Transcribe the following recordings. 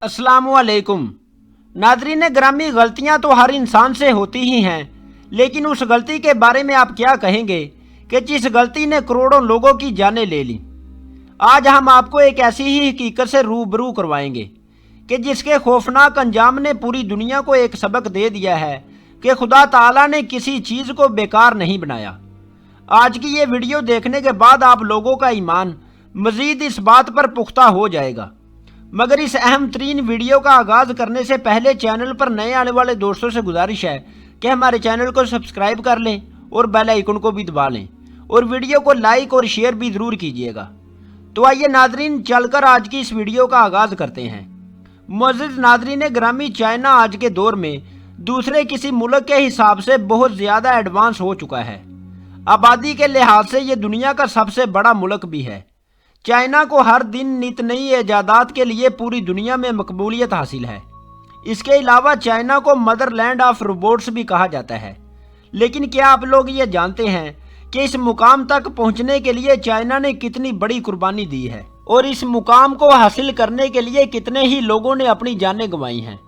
अस्सलाम वालेकुम। नाज़रीन ग्रामी, गलतियां तो हर इंसान से होती ही हैं, लेकिन उस गलती के बारे में आप क्या कहेंगे कि जिस गलती ने करोड़ों लोगों की जानें ले ली। आज हम आपको एक ऐसी ही हकीकत से रूबरू करवाएंगे कि जिसके खौफनाक अंजाम ने पूरी दुनिया को एक सबक दे दिया है कि खुदा ताला ने किसी चीज़ को बेकार नहीं बनाया। आज की ये वीडियो देखने के बाद आप लोगों का ईमान मज़ीद इस बात पर पुख्ता हो जाएगा। मगर इस अहम तरीन वीडियो का आगाज़ करने से पहले चैनल पर नए आने वाले दोस्तों से गुजारिश है कि हमारे चैनल को सब्सक्राइब कर लें और बेल आइकन को भी दबा लें और वीडियो को लाइक और शेयर भी ज़रूर कीजिएगा। तो आइए नाजरीन, चलकर आज की इस वीडियो का आगाज़ करते हैं। मुअज़्ज़िज़ नाजरीन ग्रामी, चाइना आज के दौर में दूसरे किसी मुल्क के हिसाब से बहुत ज़्यादा एडवांस हो चुका है। आबादी के लिहाज से ये दुनिया का सबसे बड़ा मुल्क भी है। चाइना को हर दिन नित नई ईजादात के लिए पूरी दुनिया में मकबूलियत हासिल है। इसके अलावा चाइना को मदरलैंड ऑफ रोबोट्स भी कहा जाता है। लेकिन क्या आप लोग ये जानते हैं कि इस मुकाम तक पहुंचने के लिए चाइना ने कितनी बड़ी कुर्बानी दी है और इस मुकाम को हासिल करने के लिए कितने ही लोगों ने अपनी जानें गंवाई हैं।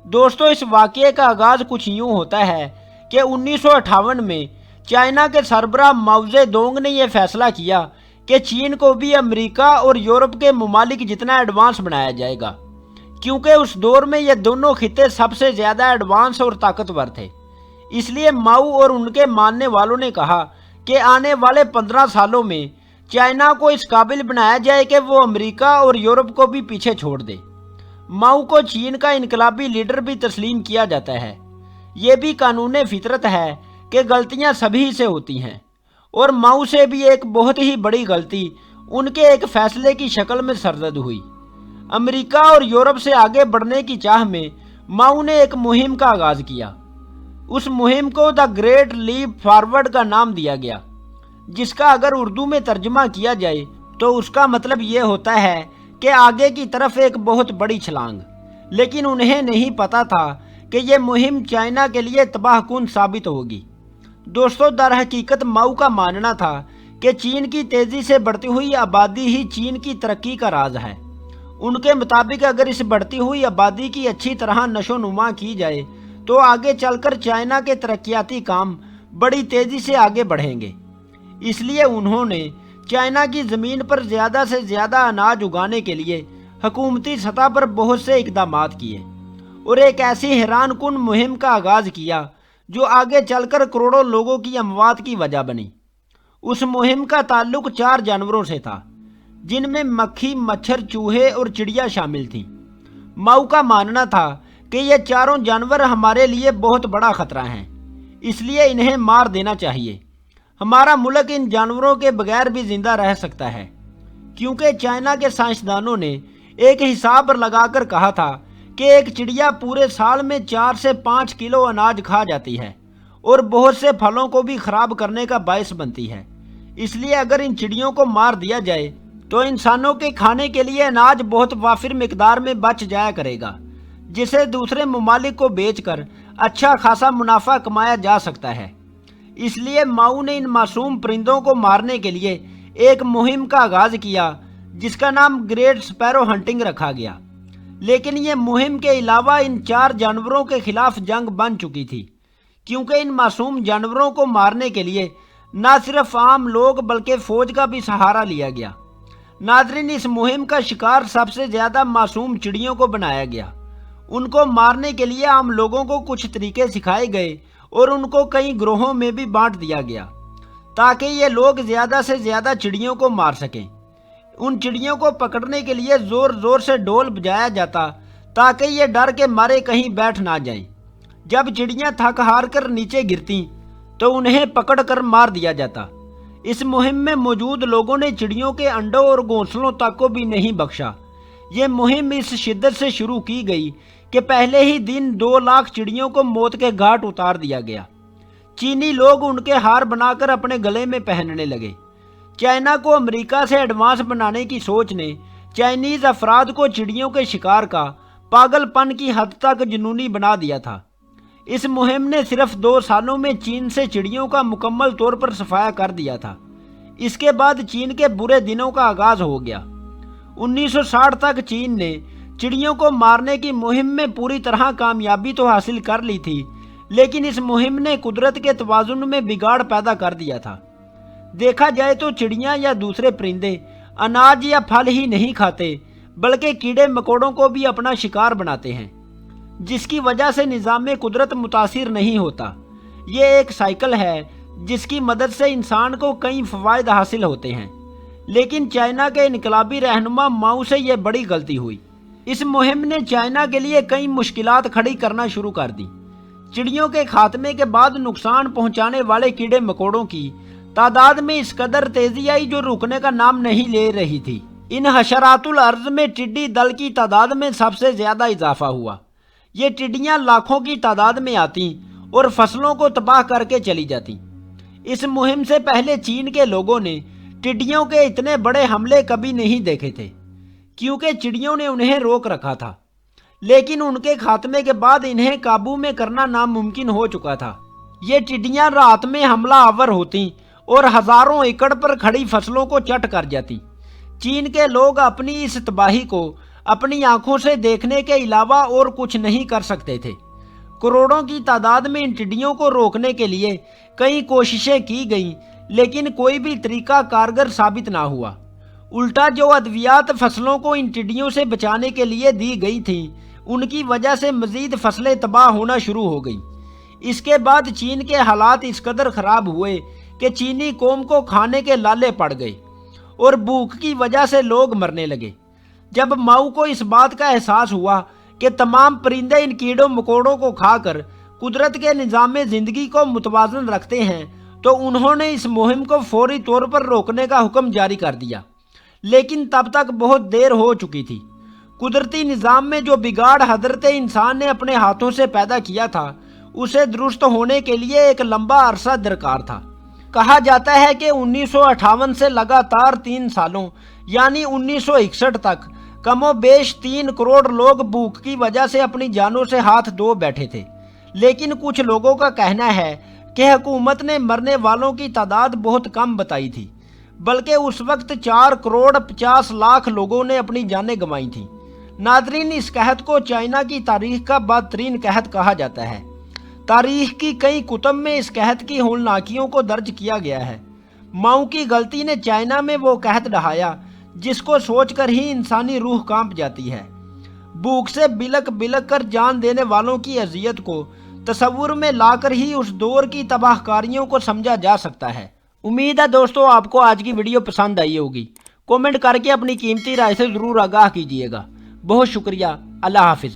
दोस्तों, इस वाक़ये का आगाज़ कुछ यूँ होता है कि 1958 में चाइना के सरबराह माओ ज़ेडुंग ने यह फैसला किया कि चीन को भी अमेरिका और यूरोप के ममालिक जितना एडवांस बनाया जाएगा, क्योंकि उस दौर में ये दोनों खिते सबसे ज़्यादा एडवांस और ताकतवर थे। इसलिए माओ और उनके मानने वालों ने कहा कि आने वाले 15 सालों में चाइना को इस काबिल बनाया जाए कि वो अमेरिका और यूरोप को भी पीछे छोड़ दे। माओ को चीन का इनकलाबी लीडर भी तस्लीम किया जाता है। ये भी कानून फितरत है कि गलतियाँ सभी से होती हैं और माओ से भी एक बहुत ही बड़ी गलती उनके एक फैसले की शक्ल में सरजद हुई। अमेरिका और यूरोप से आगे बढ़ने की चाह में माओ ने एक मुहिम का आगाज़ किया। उस मुहिम को द ग्रेट लीप फॉरवर्ड का नाम दिया गया, जिसका अगर उर्दू में तर्जुमा किया जाए तो उसका मतलब ये होता है कि आगे की तरफ एक बहुत बड़ी छलांग। लेकिन उन्हें नहीं पता था कि यह मुहिम चाइना के लिए तबाहकुन साबित होगी। दोस्तों, दर हकीकत माओ का मानना था कि चीन की तेज़ी से बढ़ती हुई आबादी ही चीन की तरक्की का राज है। उनके मुताबिक अगर इस बढ़ती हुई आबादी की अच्छी तरह नशोनुमा की जाए तो आगे चलकर चाइना के तरक्याती काम बड़ी तेज़ी से आगे बढ़ेंगे। इसलिए उन्होंने चाइना की ज़मीन पर ज़्यादा से ज़्यादा अनाज उगाने के लिए हुकूमती सतह पर बहुत से इकदाम किए और एक ऐसी हैरानकुन मुहिम का आगाज़ किया जो आगे चलकर करोड़ों लोगों की अमवात की वजह बनी। उस मुहिम का ताल्लुक 4 जानवरों से था, जिनमें मक्खी, मच्छर, चूहे और चिड़िया शामिल थीं। माओ का मानना था कि ये चारों जानवर हमारे लिए बहुत बड़ा खतरा हैं, इसलिए इन्हें मार देना चाहिए। हमारा मुल्क इन जानवरों के बगैर भी जिंदा रह सकता है, क्योंकि चाइना के साइंसदानों ने एक हिसाब लगाकर कहा था कि एक चिड़िया पूरे साल में 4 से 5 किलो अनाज खा जाती है और बहुत से फलों को भी खराब करने का बायस बनती है। इसलिए अगर इन चिड़ियों को मार दिया जाए तो इंसानों के खाने के लिए अनाज बहुत वाफिर मिकदार में बच जाया करेगा, जिसे दूसरे ममालिक को बेचकर अच्छा खासा मुनाफा कमाया जा सकता है। इसलिए माओ ने इन मासूम परिंदों को मारने के लिए एक मुहिम का आगाज़ किया, जिसका नाम ग्रेट स्पैरो हंटिंग रखा गया। लेकिन ये मुहिम के अलावा इन 4 जानवरों के खिलाफ जंग बन चुकी थी, क्योंकि इन मासूम जानवरों को मारने के लिए न सिर्फ आम लोग बल्कि फ़ौज का भी सहारा लिया गया। नाज़रीन, इस मुहिम का शिकार सबसे ज़्यादा मासूम चिड़ियों को बनाया गया। उनको मारने के लिए आम लोगों को कुछ तरीके सिखाए गए और उनको कई ग्रोहों में भी बांट दिया गया, ताकि ये लोग ज़्यादा से ज़्यादा चिड़ियों को मार सकें। उन चिड़ियों को पकड़ने के लिए ज़ोर ज़ोर से ढोल बजाया जाता, ताकि ये डर के मारे कहीं बैठ ना जाएं। जब चिड़ियाँ थक हार कर नीचे गिरती तो उन्हें पकड़कर मार दिया जाता। इस मुहिम में मौजूद लोगों ने चिड़ियों के अंडों और घोंसलों तक को भी नहीं बख्शा। ये मुहिम इस शिद्दत से शुरू की गई कि पहले ही दिन 2 लाख चिड़ियों को मौत के घाट उतार दिया गया। चीनी लोग उनके हार बनाकर अपने गले में पहनने लगे। चाइना को अमेरिका से एडवांस बनाने की सोच ने चाइनीज़ अफराद को चिड़ियों के शिकार का पागलपन की हद तक जुनूनी बना दिया था। इस मुहिम ने सिर्फ 2 सालों में चीन से चिड़ियों का मुकम्मल तौर पर सफाया कर दिया था। इसके बाद चीन के बुरे दिनों का आगाज़ हो गया। 1960 तक चीन ने चिड़ियों को मारने की मुहिम में पूरी तरह कामयाबी तो हासिल कर ली थी, लेकिन इस मुहिम ने कुदरत के तवाज़ुन में बिगाड़ पैदा कर दिया था। देखा जाए तो चिड़ियाँ या दूसरे परिंदे अनाज या फल ही नहीं खाते, बल्कि कीड़े मकोड़ों को भी अपना शिकार बनाते हैं, जिसकी वजह से निज़ाम कुदरत मुतासिर नहीं होता। ये एक साइकिल है जिसकी मदद से इंसान को कई फ़वाइद हासिल होते हैं, लेकिन चाइना के इनकलाबी रहनुमा माओ से यह बड़ी गलती हुई। इस मुहिम ने चाइना के लिए कई मुश्किलात खड़ी करना शुरू कर दी। चिड़ियों के खात्मे के बाद नुकसान पहुंचाने वाले कीड़े मकोड़ों की तादाद में इस कदर तेजी आई जो रुकने का नाम नहीं ले रही थी। इन हशरातुल अर्ज में टिड्डी दल की तादाद में सबसे ज्यादा इजाफा हुआ। ये टिड्डियां लाखों की तादाद में आती और फसलों को तबाह करके चली जाती। इस मुहिम से पहले चीन के लोगों ने टिड्डियों के इतने बड़े हमले कभी नहीं देखे थे, क्योंकि चिड़ियों ने उन्हें रोक रखा था। लेकिन उनके खात्मे के बाद इन्हें काबू में करना नामुमकिन हो चुका था। ये टिड्डियां रात में हमला आवर होती और हजारों एकड़ पर खड़ी फसलों को चट कर जाती। चीन के लोग अपनी इस तबाही को अपनी आंखों से देखने के अलावा और कुछ नहीं कर सकते थे। करोड़ों की तादाद में इन टिड्डियों को रोकने के लिए कई कोशिशें की गईं, लेकिन कोई भी तरीका कारगर साबित ना हुआ। उल्टा जो अद्वियात फसलों को इन टिड्डियों से बचाने के लिए दी गई थी, उनकी वजह से मजीद फसलें तबाह होना शुरू हो गई। इसके बाद चीन के हालात इस कदर खराब हुए कि चीनी कौम को खाने के लाले पड़ गए और भूख की वजह से लोग मरने लगे। जब माओ को इस बात का एहसास हुआ कि तमाम परिंदे इन कीड़ों मकोड़ों को खाकर कुदरत के निज़ाम ज़िंदगी को मुतवाज़न रखते हैं, तो उन्होंने इस मुहिम को फौरी तौर पर रोकने का हुक्म जारी कर दिया। लेकिन तब तक बहुत देर हो चुकी थी। कुदरती निज़ाम में जो बिगाड़ हजरत इंसान ने अपने हाथों से पैदा किया था, उसे दुरुस्त होने के लिए एक लंबा अरसा दरकार था। कहा जाता है कि 1958 से लगातार 3 सालों यानी 1961 तक कमोबेश 3 करोड़ लोग भूख की वजह से अपनी जानों से हाथ धो बैठे थे। लेकिन कुछ लोगों का कहना है कि हुकूमत ने मरने वालों की तादाद बहुत कम बताई थी, बल्कि उस वक्त 4 करोड़ 50 लाख लोगों ने अपनी जानें गंवाई थीं। नादरीन, इस कहत को चाइना की तारीख का बदतरीन कहत कहा जाता है। तारीख की कई कुतब में इस कहत की होलनाकियों को दर्ज किया गया है। माओ की गलती ने चाइना में वो कहत ढहाया जिसको सोचकर ही इंसानी रूह कांप जाती है। भूख से बिलक बिलक कर जान देने वालों की अजियत को तसव्वुर में लाकर ही उस दौर की तबाहकारियों को समझा जा सकता है। उम्मीद है दोस्तों आपको आज की वीडियो पसंद आई होगी। कमेंट करके अपनी कीमती राय से ज़रूर आगाह कीजिएगा। बहुत शुक्रिया। अल्लाह हाफिज़।